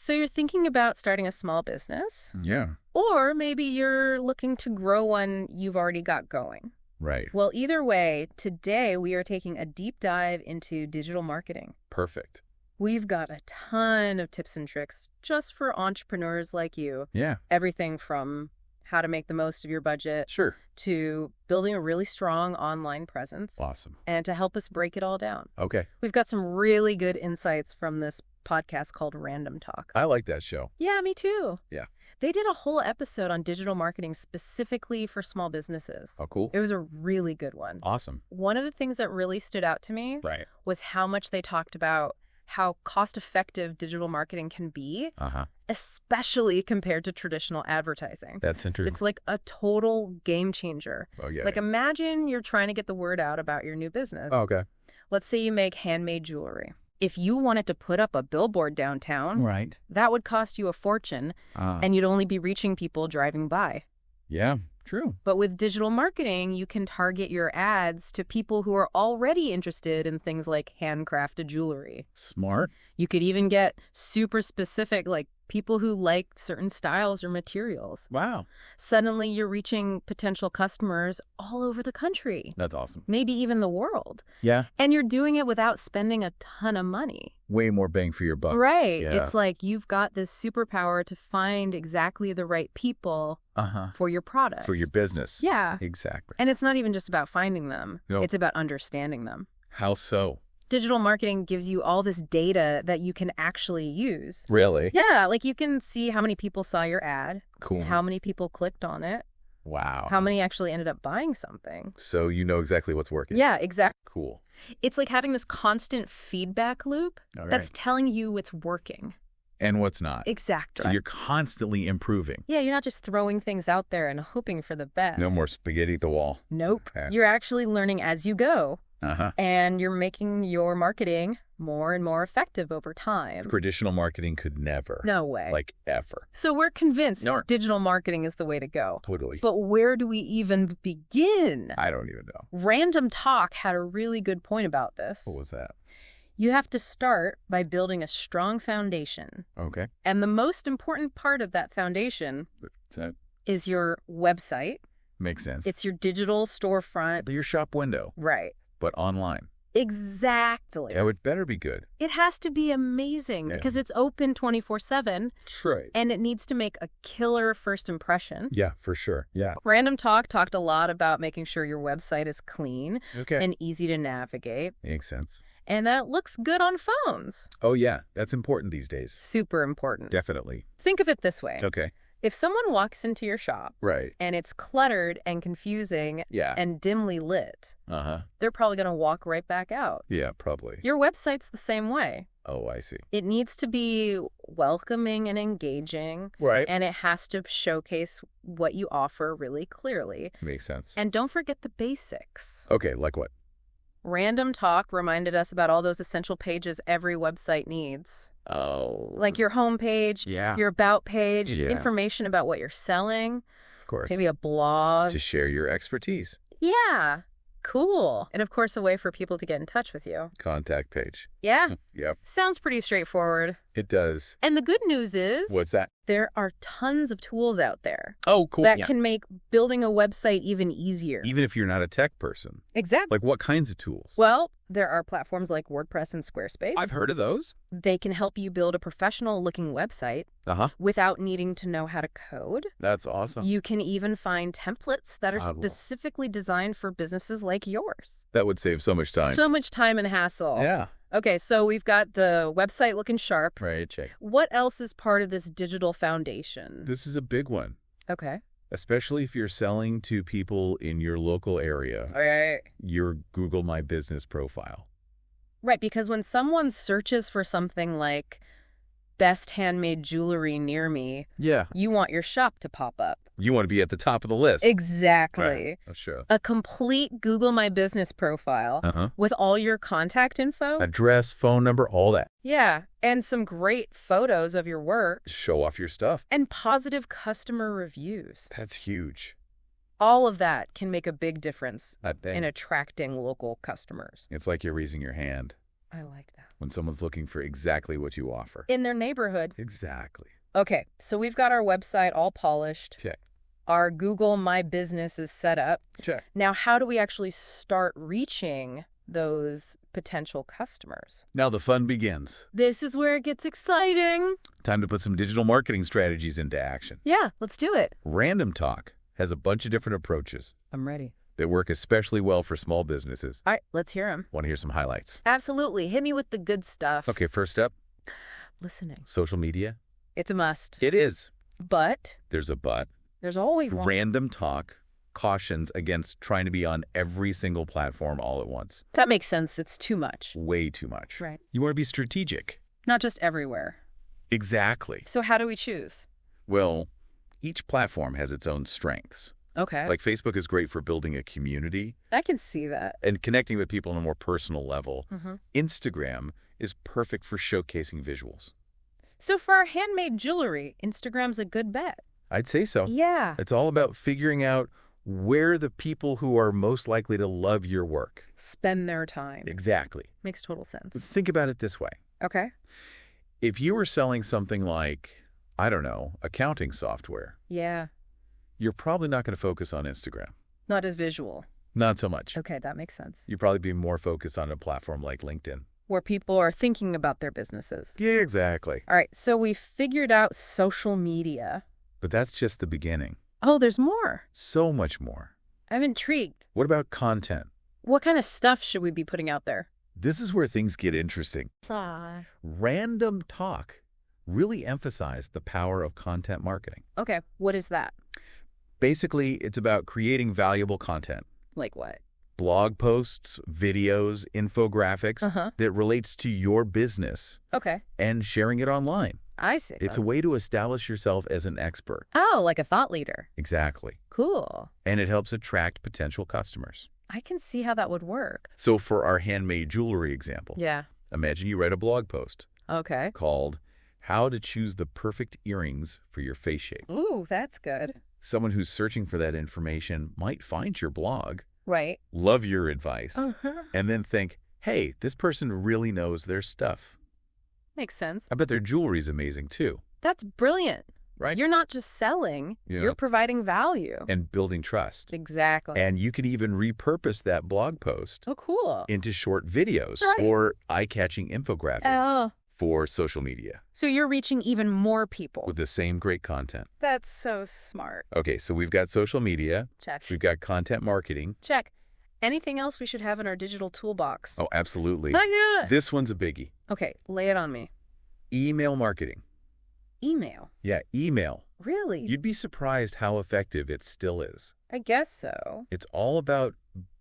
So you're thinking about starting a small business? Yeah. Or maybe you're looking to grow one you've already got going. Right. Well, either way, today we are taking a deep dive into digital marketing. Perfect. We've got a ton of tips and tricks just for entrepreneurs like you. Yeah. Everything from how to make the most of your budget Sure. to building a really strong online presence Awesome. and to help us break it all down. Okay. We've got some really good insights from this podcast called Random Talk. I like that show. Yeah, me too. Yeah. They did a whole episode on digital marketing specifically for small businesses. Oh, cool. It was a really good one. Awesome. One of the things that really stood out to me Right. was how much they talked about how cost-effective digital marketing can be, Uh-huh. especially compared to traditional advertising. That's interesting. It's like a total game changer. Oh, yeah. Like imagine you're trying to get the word out about your new business. Oh, okay. Let's say you make handmade jewelry. If you wanted to put up a billboard downtown, Right. that would cost you a fortune, and you'd only be reaching people driving by. Yeah. True. But with digital marketing, you can target your ads to people who are already interested in things like handcrafted jewelry. Smart. You could even get super specific, like people who like certain styles or materials. Wow. Suddenly, you're reaching potential customers all over the country, That's awesome. maybe even the world. Yeah. And you're doing it without spending a ton of money. Way more bang for your buck. Right. Yeah. It's like you've got this superpower to find exactly the right people Uh-huh. for your products. For your business. Yeah. Exactly. And it's not even just about finding them. No. It's about understanding them. How so? Digital marketing gives you all this data that you can actually use. Really? Yeah, like you can see how many people saw your ad, Cool. how many people clicked on it, Wow. how many actually ended up buying something. So you know exactly what's working. Yeah, exactly. Cool. It's like having this constant feedback loop All that's right. telling you it's working. And what's not. Exactly. So you're constantly improving. Yeah, you're not just throwing things out there and hoping for the best. No more spaghetti at the wall. Nope. Okay. You're actually learning as you go, Uh-huh. and you're making your marketing more and more effective over time. Traditional marketing could never. No way. Like ever. So we're convinced No. digital marketing is the way to go. Totally. But where do we even begin? I don't even know. Random Talk had a really good point about this. What was that? You have to start by building a strong foundation. Okay. And the most important part of that foundation That is your website. makes sense. It's your digital storefront. your shop window, Right. but online. Exactly. That would better be good. It has to be amazing Yeah. because it's open 24/7 Right. and it needs to make a killer first impression. Yeah, for sure. Yeah. Random Talk talked a lot about making sure your website is clean Okay. and easy to navigate Makes sense. and that it looks good on phones. Oh, yeah. That's important these days. Super important. Definitely. Think of it this way. Okay. If someone walks into your shop Right. and it's cluttered and confusing Yeah. and dimly lit, Uh-huh. they're probably going to walk right back out. Yeah, probably. Your website's the same way. Oh, I see. It needs to be welcoming and engaging, Right. and it has to showcase what you offer really clearly. Makes sense. And don't forget the basics. Okay, like what? Random Talk reminded us about all those essential pages every website needs. Oh. Like your homepage, Yeah. your about page, Yeah. information about what you're selling, Of course. maybe a blog. To share your expertise. Yeah, cool. And of course, a way for people to get in touch with you. Contact page. Yeah, Yep. sounds pretty straightforward. It does. And the good news is What's that? there are tons of tools out there Oh, cool. that Yeah. can make building a website even easier. Even if you're not a tech person. Exactly. Like what kinds of tools? Well, there are platforms like WordPress and Squarespace. I've heard of those. They can help you build a professional-looking website Uh-huh. without needing to know how to code. That's awesome. You can even find templates that are I love- specifically designed for businesses like yours. That would save so much time. So much time and hassle. Yeah. Okay, so we've got the website looking sharp. Right, check. What else is part of this digital foundation? This is a big one, Okay. especially if you're selling to people in your local area. All right. Your Google My Business profile. Right, because when someone searches for something like best handmade jewelry near me, Yeah. you want your shop to pop up. You want to be at the top of the list. Exactly. Right. Oh, sure. A complete Google My Business profile Uh-huh. with all your contact info. Address, phone number, all that. Yeah, and some great photos of your work Show off your stuff. and positive customer reviews. That's huge. All of that can make a big difference I bet. in attracting local customers. It's like you're raising your hand. I like that. when someone's looking for exactly what you offer. In their neighborhood. Exactly. Okay, so we've got our website all polished. Check. Our Google My Business is set up. Check. Now, how do we actually start reaching those potential customers? Now the fun begins. This is where it gets exciting. Time to put some digital marketing strategies into action. Yeah, let's do it. Random Talk has a bunch of different approaches I'm ready. that work especially well for small businesses. All right, let's hear them. Want to hear some highlights? Absolutely. Hit me with the good stuff. Okay, first up, Listening. social media. It's a must. It is. But There's a but. there's always one. Random Talk cautions against trying to be on every single platform all at once. That makes sense. It's too much. Way too much. Right. You want to be strategic. Not just everywhere. Exactly. So how do we choose? Well, each platform has its own strengths. Okay. Like Facebook is great for building a community I can see that. and connecting with people on a more personal level. Mm-hmm. Instagram is perfect for showcasing visuals. So for our handmade jewelry, Instagram's a good bet. I'd say so. Yeah. It's all about figuring out where the people who are most likely to love your work. Spend their time. Exactly. Makes total sense. Think about it this way. Okay. If you were selling something like, I don't know, accounting software, Yeah. you're probably not going to focus on Instagram. Not as visual. Not so much. Okay, that makes sense. You'd probably be more focused on a platform like LinkedIn. Where people are thinking about their businesses. Yeah, exactly. All right, so we figured out social media. But that's just the beginning. Oh, there's more. So much more. I'm intrigued. What about content? What kind of stuff should we be putting out there? This is where things get interesting. Random Talk really emphasized the power of content marketing. Okay, what is that? Basically, it's about creating valuable content. Like what? Blog posts, videos, infographics Uh-huh. that relates to your business Okay, and sharing it online. I see. It's a way to establish yourself as an expert. Oh, like a thought leader. Exactly. Cool. And it helps attract potential customers. I can see how that would work. So for our handmade jewelry example, Yeah. imagine you write a blog post Okay. called How to Choose the Perfect Earrings for Your Face Shape. Ooh, that's good. Someone who's searching for that information might find your blog, Right. love your advice, Uh-huh. and then think, hey, this person really knows their stuff. Makes sense. I bet their jewelry's amazing too, That's brilliant. right? You're not just selling, Yeah. you're providing value. And building trust. Exactly. And you could even repurpose that blog post Oh, cool. into short videos Right. or eye-catching infographics Oh, for social media so you're reaching even more people. with the same great content. That's so smart. Okay, so we've got social media, Check. we've got content marketing. Check. Anything else we should have in our digital toolbox? Oh, absolutely. Not yet. This one's a biggie. Okay, lay it on me. Email marketing. Email. Yeah, email. Really? You'd be surprised how effective it still is. I guess so. It's all about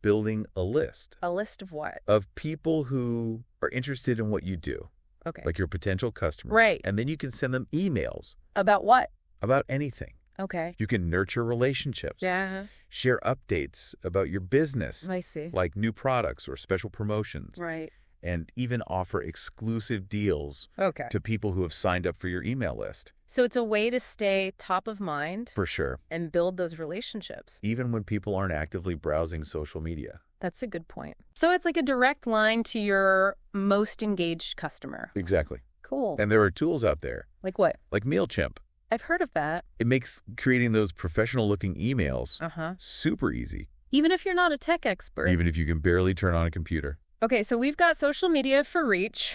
building a list A list of what? of people who are interested in what you do, Okay. like your potential customers. Right. And then you can send them emails About what? about anything. Okay. You can nurture relationships. Yeah, Share updates about your business, I see. like new products or special promotions, Right. and even offer exclusive deals Okay. to people who have signed up for your email list. So it's a way to stay top of mind For sure. and build those relationships. Even when people aren't actively browsing social media. That's a good point. So it's like a direct line to your most engaged customer. Exactly. Cool. And there are tools out there, Like what? like MailChimp. I've heard of that. It makes creating those professional-looking emails Uh-huh. super easy, Even if you're not a tech expert. even if you can barely turn on a computer. Okay, so we've got social media for reach.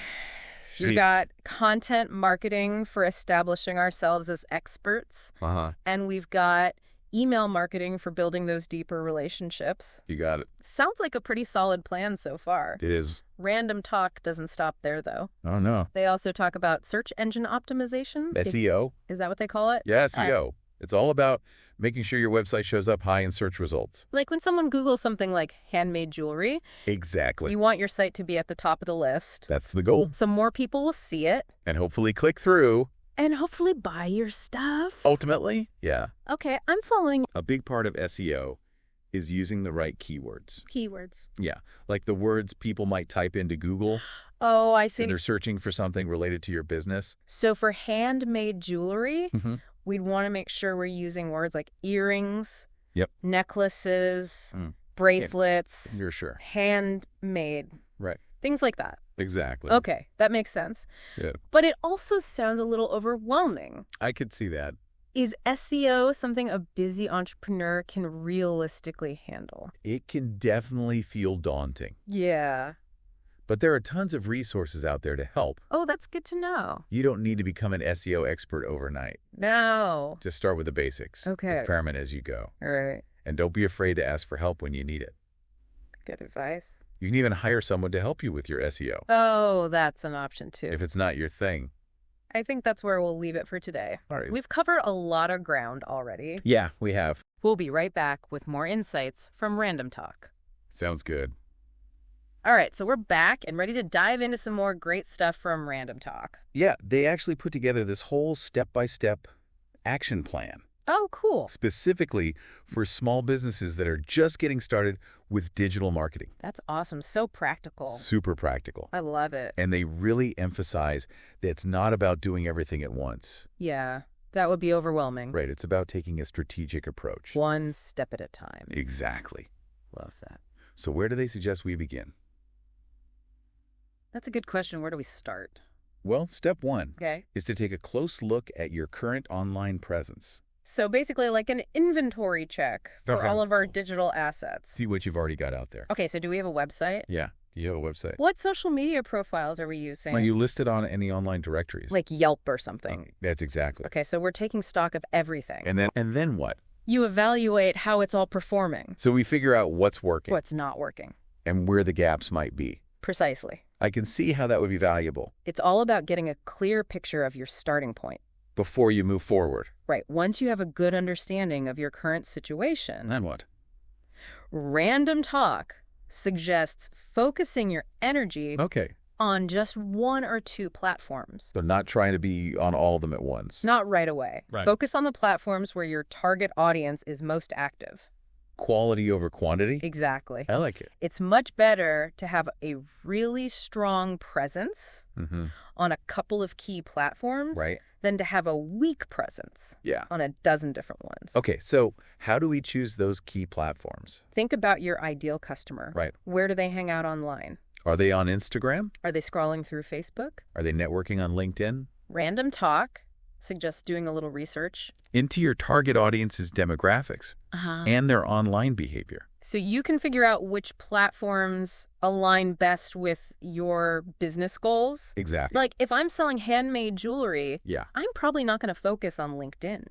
We've Sweet. got content marketing for establishing ourselves as experts. Uh-huh. And we've got email marketing for building those deeper relationships. You got it. Sounds like a pretty solid plan so far. It is. Random Talk doesn't stop there, though. Oh, no. They also talk about search engine optimization. SEO. Is that what they call it? Yeah, SEO. It's all about making sure your website shows up high in search results. Like when someone Googles something like handmade jewelry, Exactly. you want your site to be at the top of the list. That's the goal. So more people will see it And hopefully click through. and hopefully buy your stuff. Ultimately, yeah. Okay, I'm following A big part of SEO is using the right keywords. keywords. Yeah. Like the words people might type into Google Oh, I when see. they're searching for something related to your business. So for handmade jewelry, Mhm. we'd want to make sure we're using words like earrings, Yep. necklaces, Mm. bracelets, You're sure. handmade, Right. things like that. Exactly. Okay, that makes sense. Yeah. But it also sounds a little overwhelming. I could see that. Is SEO something a busy entrepreneur can realistically handle? It can definitely feel daunting. Yeah. But there are tons of resources out there to help. Oh, that's good to know. You don't need to become an SEO expert overnight. No. Just start with the basics. Okay. Experiment as you go. All right. And don't be afraid to ask for help when you need it. Good advice. You can even hire someone to help you with your SEO. Oh, that's an option too. If it's not your thing. I think that's where we'll leave it for today. All right. We've covered a lot of ground already. Yeah, we have. We'll be right back with more insights from Random Talk. Sounds good. All right, so we're back and ready to dive into some more great stuff from Random Talk. Yeah, they actually put together this whole step-by-step action plan, Oh, cool. specifically for small businesses that are just getting started with digital marketing. That's awesome. So practical. Super practical. I love it. And they really emphasize that it's not about doing everything at once. Yeah, that would be overwhelming. Right, it's about taking a strategic approach. One step at a time. Exactly. Love that. So where do they suggest we begin? That's a good question. Where do we start? Well, step one Okay. is to take a close look at your current online presence. So basically like an inventory check for all of our digital assets. See what you've already got out there. Okay, so do we have a website? Yeah, you have a website. What social media profiles are we using? Are you listed on any online directories? Like Yelp or something. That's exactly. Okay, so we're taking stock of everything. And then what? You evaluate how it's all performing, So we figure out what's working what's not working. and where the gaps might be. Precisely. I can see how that would be valuable It's all about getting a clear picture of your starting point. before you move forward. Right. Once you have a good understanding of your current situation, Then what? Random Talk suggests focusing your energy Okay. on just one or two platforms. So not trying to be on all of them at once. Not right away. Right. Focus on the platforms where your target audience is most active. Quality over quantity? Exactly. I like it. It's much better to have a really strong presence Mm-hmm. on a couple of key platforms Right. than to have a weak presence Yeah. on a dozen different ones. Okay, so how do we choose those key platforms? Think about your ideal customer. Right. Where do they hang out online? Are they on Instagram? Are they scrolling through Facebook? Are they networking on LinkedIn? Random Talk suggests doing a little research. Into your target audience's demographics and their online behavior. So you can figure out which platforms align best with your business goals. Exactly. Like if I'm selling handmade jewelry, Yeah, I'm probably not going to focus on LinkedIn.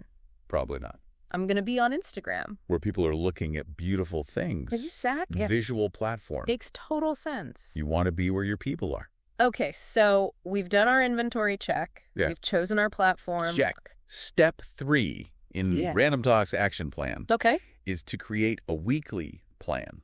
probably not. I'm going to be on Instagram. Where people are looking at beautiful things. Exactly. Visual platform. Makes total sense. You want to be where your people are. Okay, so we've done our inventory check. Yeah. We've chosen our platform. Check. Step 3 in Yeah. Random Talk's action plan Okay. is to create a weekly plan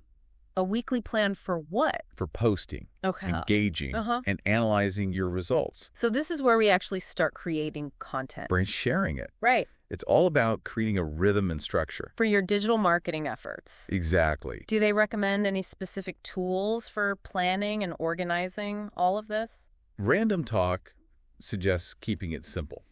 A weekly plan for what? for posting, Okay. engaging, Uh-huh. and analyzing your results. So this is where we actually start creating content. Brain sharing it. Right. It's all about creating a rhythm and structure. For your digital marketing efforts. Exactly. Do they recommend any specific tools for planning and organizing all of this? Random Talk suggests keeping it simple.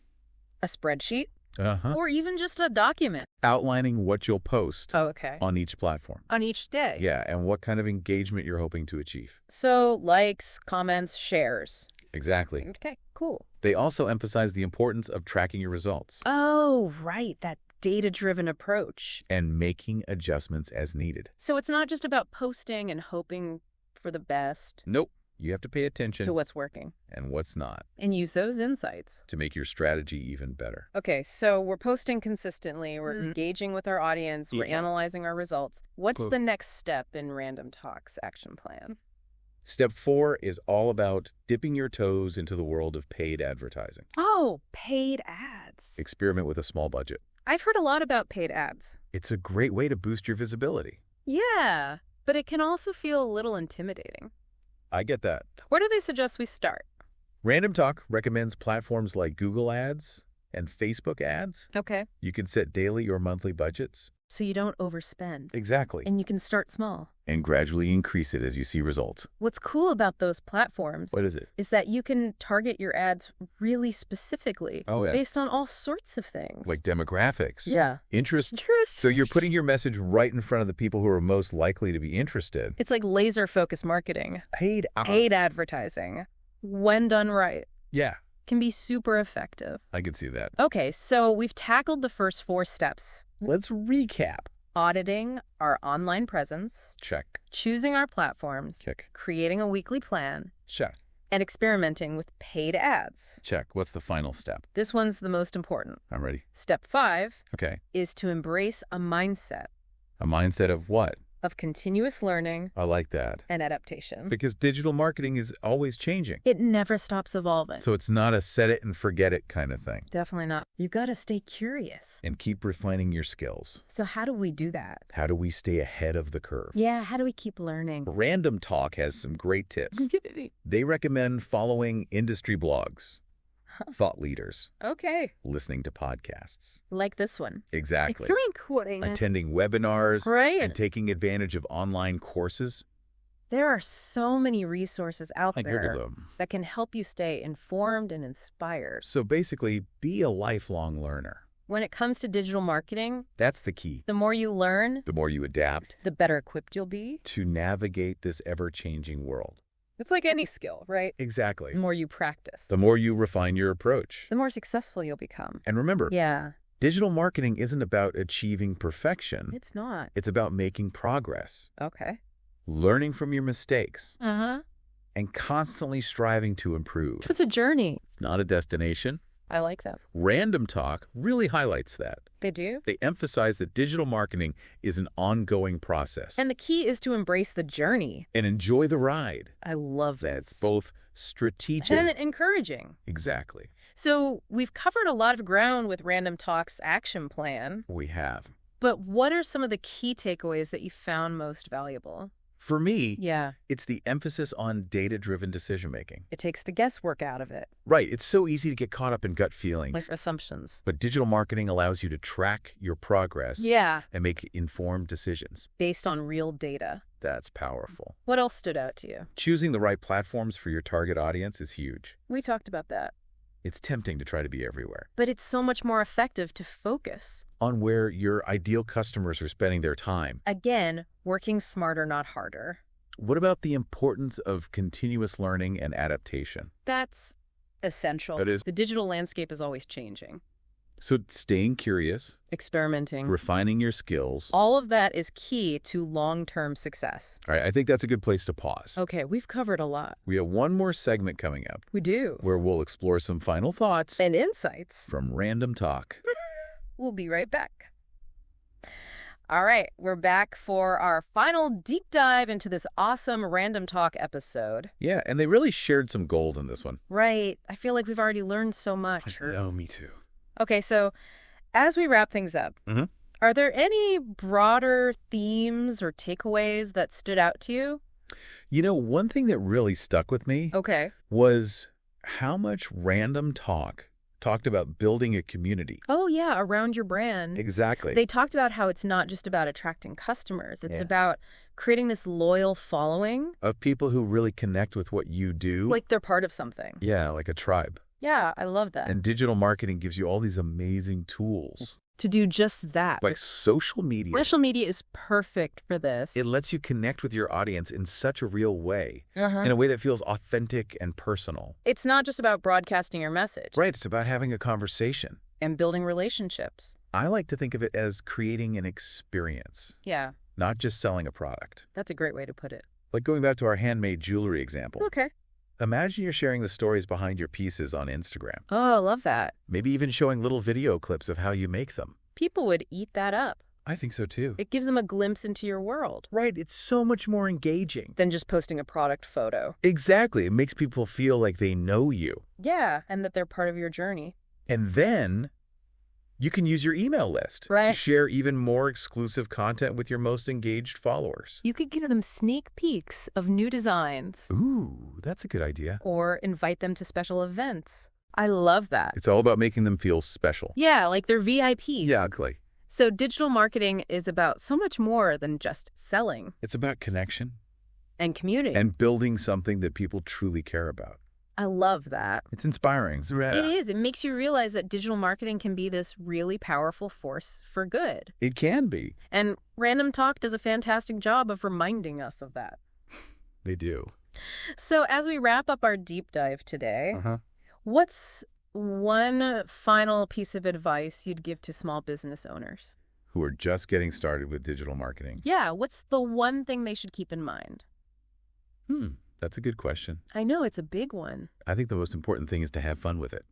A spreadsheet? Uh-huh. Or even just a document? Outlining what you'll post Oh, okay. on each platform. On each day? Yeah, and what kind of engagement you're hoping to achieve. So likes, comments, shares. Exactly. Okay, cool. They also emphasize the importance of tracking your results Oh, right. That data-driven approach. and making adjustments as needed. So it's not just about posting and hoping for the best Nope. You have to pay attention to what's working and what's not and use those insights. to make your strategy even better. Okay, so we're posting consistently, we're engaging with our audience, we're Yeah. analyzing our results. What's Cool. the next step in Random Talk's action plan? Step 4 is all about dipping your toes into the world of paid advertising. Oh, paid ads. Experiment with a small budget. I've heard a lot about paid ads. It's a great way to boost your visibility. Yeah, but it can also feel a little intimidating. I get that. Where do they suggest we start? Random Talk recommends platforms like Google Ads and Facebook Ads. Okay. You can set daily or monthly budgets. So you don't overspend. Exactly. And you can start small. and gradually increase it as you see results. What's cool about those platforms What is it? is that you can target your ads really specifically Oh, yeah. based on all sorts of things. Like demographics. Yeah. Interest. Interest. So you're putting your message right in front of the people who are most likely to be interested. It's like laser-focused marketing. Paid. Paid advertising, when done right, Yeah, can be super effective. I could see that. Okay, so we've tackled the first 4 steps. Let's recap. Auditing our online presence, Check. choosing our platforms, Check. creating a weekly plan, Check. and experimenting with paid ads. Check. What's the final step? This one's the most important. I'm ready. Step 5 Okay. is to embrace a mindset A mindset of what? of continuous learning I like that. and adaptation. Because digital marketing is always changing. It never stops evolving. So it's not a set it and forget it kind of thing. Definitely not. You've got to stay curious. And keep refining your skills. So how do we do that? How do we stay ahead of the curve? Yeah, how do we keep learning? Random Talk has some great tips. They recommend following industry blogs, thought leaders, Okay. listening to podcasts. Like this one. Exactly. Recording. Attending webinars Right. and taking advantage of online courses. There are so many resources out I heard of there them. that can help you stay informed and inspired. So basically, be a lifelong learner. When it comes to digital marketing, That's the key. the more you learn, The more you adapt the better equipped you'll be. to navigate this ever-changing world. It's like any skill, right? Exactly. The more you practice, The more you refine your approach. the more successful you'll become. And remember, Yeah, digital marketing isn't about achieving perfection. it's not. It's about making progress, Okay. learning from your mistakes, Uh-huh. and constantly striving to improve. It's a journey. It's not a destination. I like that. Random Talk really highlights that. They do? They emphasize that digital marketing is an ongoing process. And the key is to embrace the journey. And enjoy the ride. I love That's this. both strategic. And encouraging. Exactly. So we've covered a lot of ground with Random Talk's action plan, We have. but what are some of the key takeaways that you found most valuable? For me, Yeah, it's the emphasis on data-driven decision-making. it takes the guesswork out of it, Right. It's so easy to get caught up in gut feelings. like assumptions. But digital marketing allows you to track your progress Yeah, and make informed decisions. based on real data. That's powerful. What else stood out to you? Choosing the right platforms for your target audience is huge. We talked about that. It's tempting to try to be everywhere. But it's so much more effective to focus. On where your ideal customers are spending their time. Again, working smarter, not harder. What about the importance of continuous learning and adaptation? That's essential. That is. The digital landscape is always changing. So staying curious, Experimenting. refining your skills. All of that is key to long-term success. All right, I think that's a good place to pause. Okay, we've covered a lot. We have one more segment coming up We do. where we'll explore some final thoughts And insights. from Random Talk. We'll be right back. All right, we're back for our final deep dive into this awesome Random Talk episode. Yeah, and they really shared some gold in this one. Right. I feel like we've already learned so much. Oh, me too. Okay, so as we wrap things up, Mhm. are there any broader themes or takeaways that stood out to you? You know, one thing that really stuck with me Okay. was how much Random Talk talked about building a community. Oh, yeah, around your brand. Exactly. They talked about how it's not just about attracting customers. It's Yeah. about creating this loyal following, Of people who really connect with what you do. like they're part of something. Yeah, like a tribe. Yeah, I love that. And digital marketing gives you all these amazing tools. To do just that. Like social media. Social media is perfect for this. It lets you connect with your audience in such a real way, Uh-huh. in a way that feels authentic and personal. It's not just about broadcasting your message Right, it's about having a conversation. and building relationships. I like to think of it as creating an experience, Yeah, not just selling a product. that's a great way to put it. Like going back to our handmade jewelry example. Okay. Imagine you're sharing the stories behind your pieces on Instagram. Oh, I love that. Maybe even showing little video clips of how you make them. People would eat that up. I think so too. It gives them a glimpse into your world Right, it's so much more engaging. than just posting a product photo. Exactly, it makes people feel like they know you. Yeah, and that they're part of your journey. And then you can use your email list to Right. share even more exclusive content with your most engaged followers. You could give them sneak peeks of new designs Ooh, that's a good idea. or invite them to special events. I love that. It's all about making them feel special. Yeah, like they're VIPs. Yeah, exactly. So digital marketing is about so much more than just selling It's about connection and community. and building something that people truly care about. I love that. It's inspiring. It is. It makes you realize that digital marketing can be this really powerful force for good. It can be. And Random Talk does a fantastic job of reminding us of that. They do. So as we wrap up our deep dive today, what's one final piece of advice you'd give to small business owners? Who are just getting started with digital marketing. Yeah, what's the one thing they should keep in mind? That's a good question. I know, it's a big one. I think the most important thing is to have fun with it.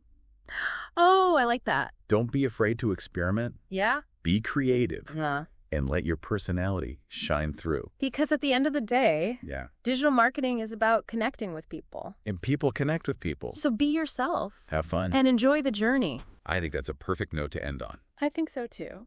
Oh, I like that. Don't be afraid to experiment. Yeah? Be creative Yeah. and let your personality shine through. Because at the end of the day, Yeah. digital marketing is about connecting with people. And people connect with people. So be yourself Have fun. and enjoy the journey. I think that's a perfect note to end on. I think so too.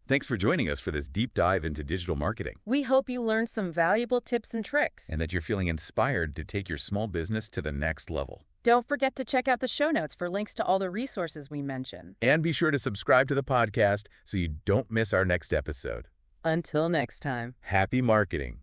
Thanks for joining us for this deep dive into digital marketing, We hope you learned some valuable tips and tricks. and that you're feeling inspired to take your small business to the next level. Don't forget to check out the show notes for links to all the resources we mentioned. And be sure to subscribe to the podcast so you don't miss our next episode. Until next time. Happy marketing.